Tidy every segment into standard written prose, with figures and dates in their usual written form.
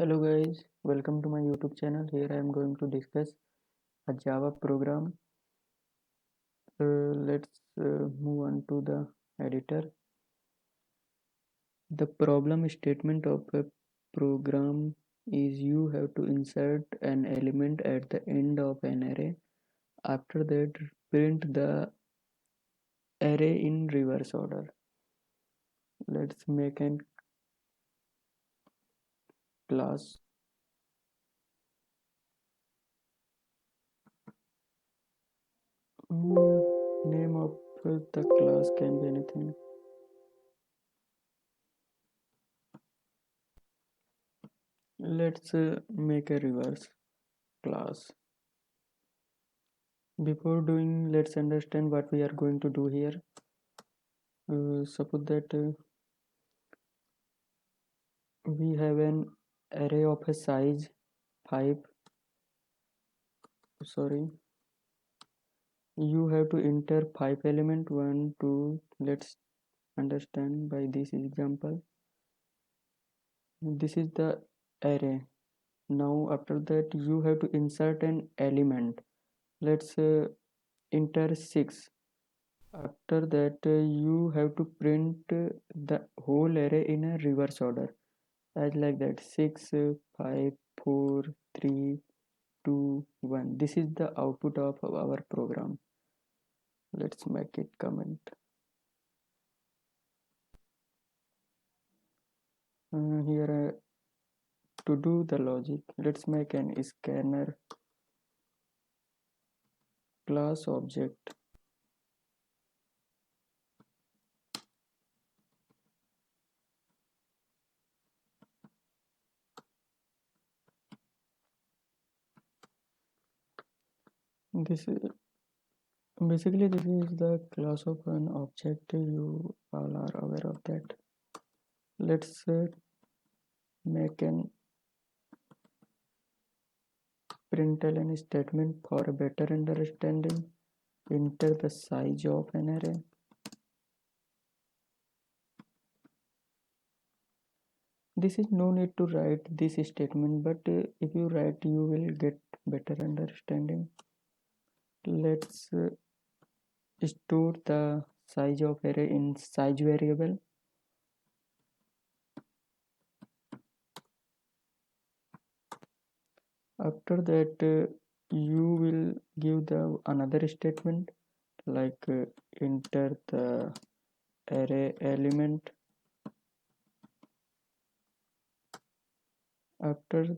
Hello guys, welcome to my YouTube channel. Here I am going to discuss a Java program. Let's move on to the editor. The problem statement of a program is you have to insert an element at the end of an array. After that, print the array in reverse order. Let's make a class. Name of the class can be anything. Let's make a reverse class. Before doing, let's understand what we are going to do here. Suppose that we have an array of a size 5. Sorry, you have to enter 5 element 1 2. Let's understand by this example. This is the array. Now after that you have to insert an element. Let's enter 6. After that you have to print the whole array in a reverse order, as like that: 6 5 4 3 2 1. This is the output of our program. Let's make it comment. Here to do the logic, let's make an scanner class object. This is basically this is the class of an object. You all are aware of that. Let's make an println statement for a better understanding. Enter the size of an array. This is no need to write this statement, but if you write you will get better understanding. Let's store the size of array in size variable. After that you will give the another statement like enter the array element. After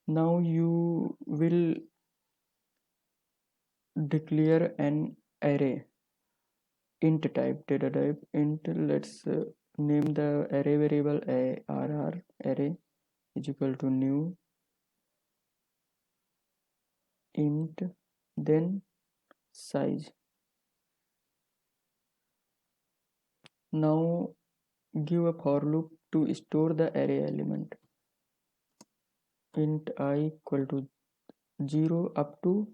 now you will declare an array int type, data type int. Let's name the array variable arr array is equal to new int, then size. Now give a for loop to store the array element. Int I equal to 0 up to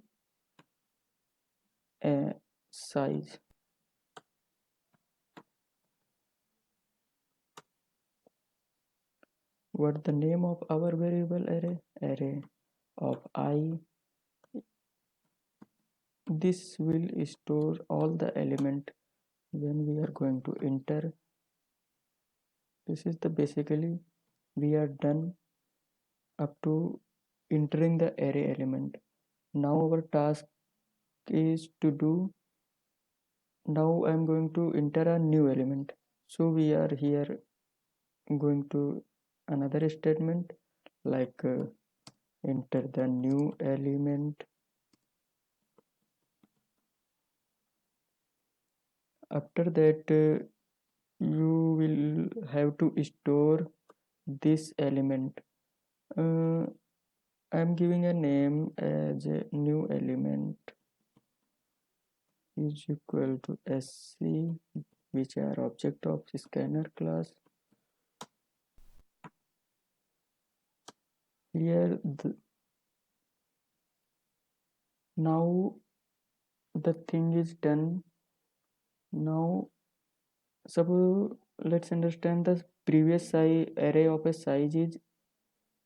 a size. What the name of our variable array? Array of I. This will store all the element when we are going to enter. This is the basically we are done up to entering the array element. Now our task is to do, now I am going to enter a new element. So we are here going to another statement like enter the new element. After that you will have to store this element. I am giving a name as a new element is equal to sc, which are object of scanner class. Here now the thing is done. Now suppose let's understand the previous size array of a size is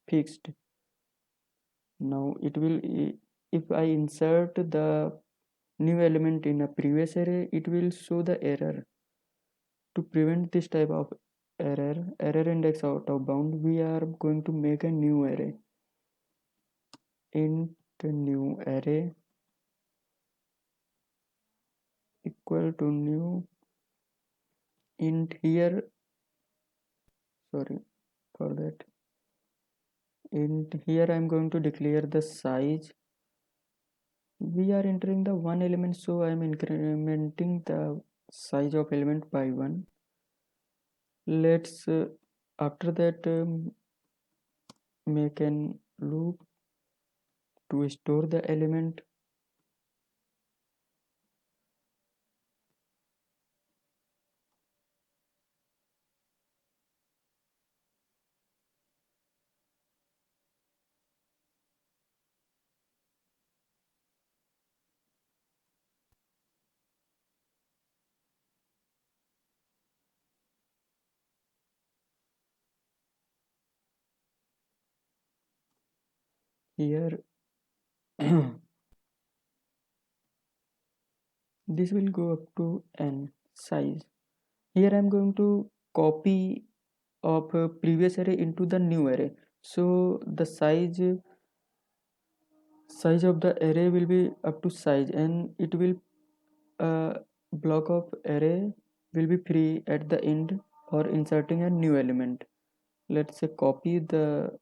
fixed. Now it will, if I insert the new element in a previous array, it will show the error. To prevent this type of error index out of bound, we are going to make a new array. Int new array equal to new int here, sorry for that, int here I'm going to declare the size. We are entering the one element, so I am incrementing the size of element by 1. Let's after that make an loop to store the element. Here this will go up to n size. Here I'm going to copy of previous array into the new array, so the size of the array will be up to size, and it will block of array will be free at the end for inserting a new element. Let's say copy the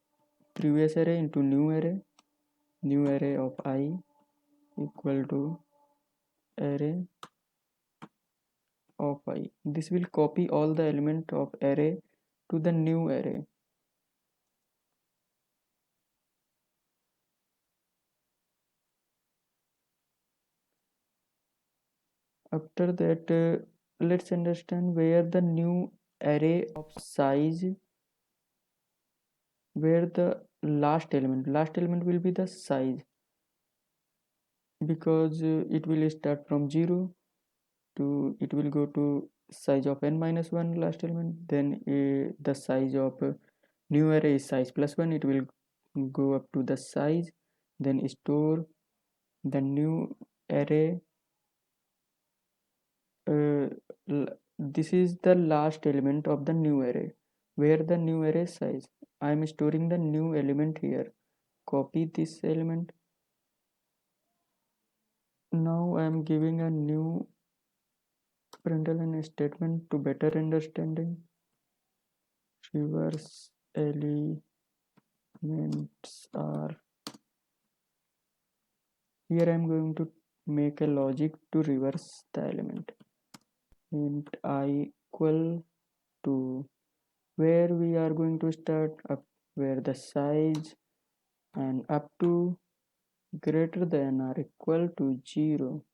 previous array into new array of I equal to array of I. This will copy all the element of array to the new array. After that let's understand where the new array of size, where the last element will be the size, because it will start from 0 to, it will go to size of n minus 1 last element, then the size of new array is size plus 1, it will go up to the size, then store the new array. uh, this is the last element of the new array, where the new array size, I am storing the new element here. Copy this element. Now I am giving a new println statement to better understanding. Reverse elements are, here I am going to make a logic to reverse the element. Int I equal to, where we are going to start up, where the size and up to greater than or equal to 0.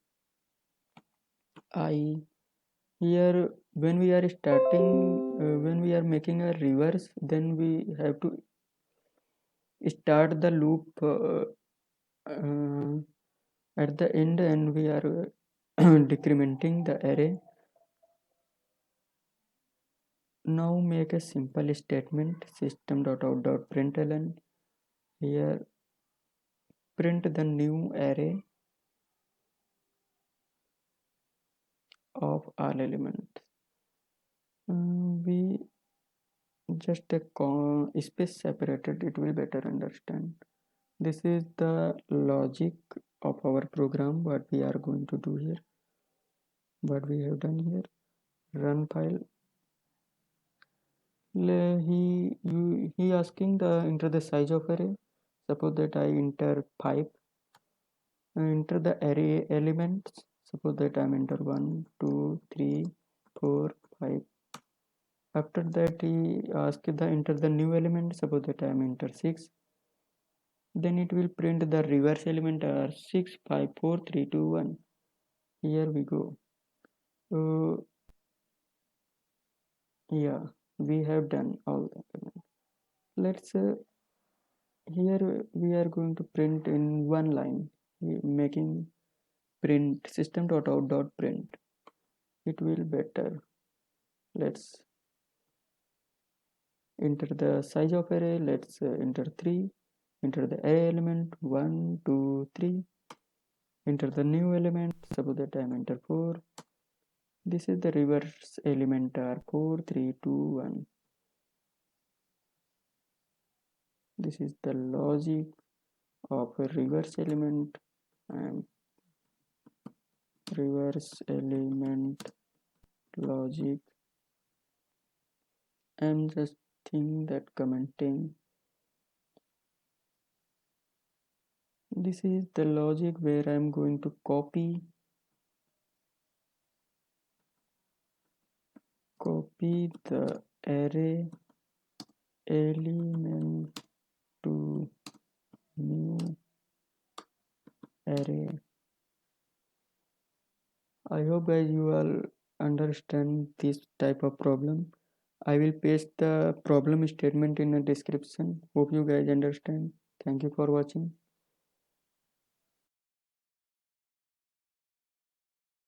I, here when we are starting, when we are making a reverse, then we have to start the loop uh, at the end, and we are decrementing the array. Now make a simple statement, system.out.println. Here print the new array of all elements. We just a space separated, it will better understand. This is the logic of our program, what we are going to do here, what we have done here. Run file. He asking the enter the size of array. Suppose that I enter 5. Enter the array elements. Suppose that I enter 1 2 3 4 5. After that he asks the enter the new element. Suppose that I am enter 6. Then it will print the reverse element are 6 5 4 3 2 1. Here we go. Yeah, we have done all the elements. Let's here we are going to print in one line, making print system.out.print. It will better. Let's Enter the size of array. Let's enter 3. Enter the array element 1, 2, 3. Enter the new element. Suppose that I am enter 4. This is the reverse element are 4, 3, 2, 1. This is the logic of a reverse element and reverse element logic. I'm just think that commenting. This is the logic where I'm going to copy the array element to new array. I hope guys you all understand this type of problem. I will paste the problem statement in the description. Hope you guys understand. Thank you for watching.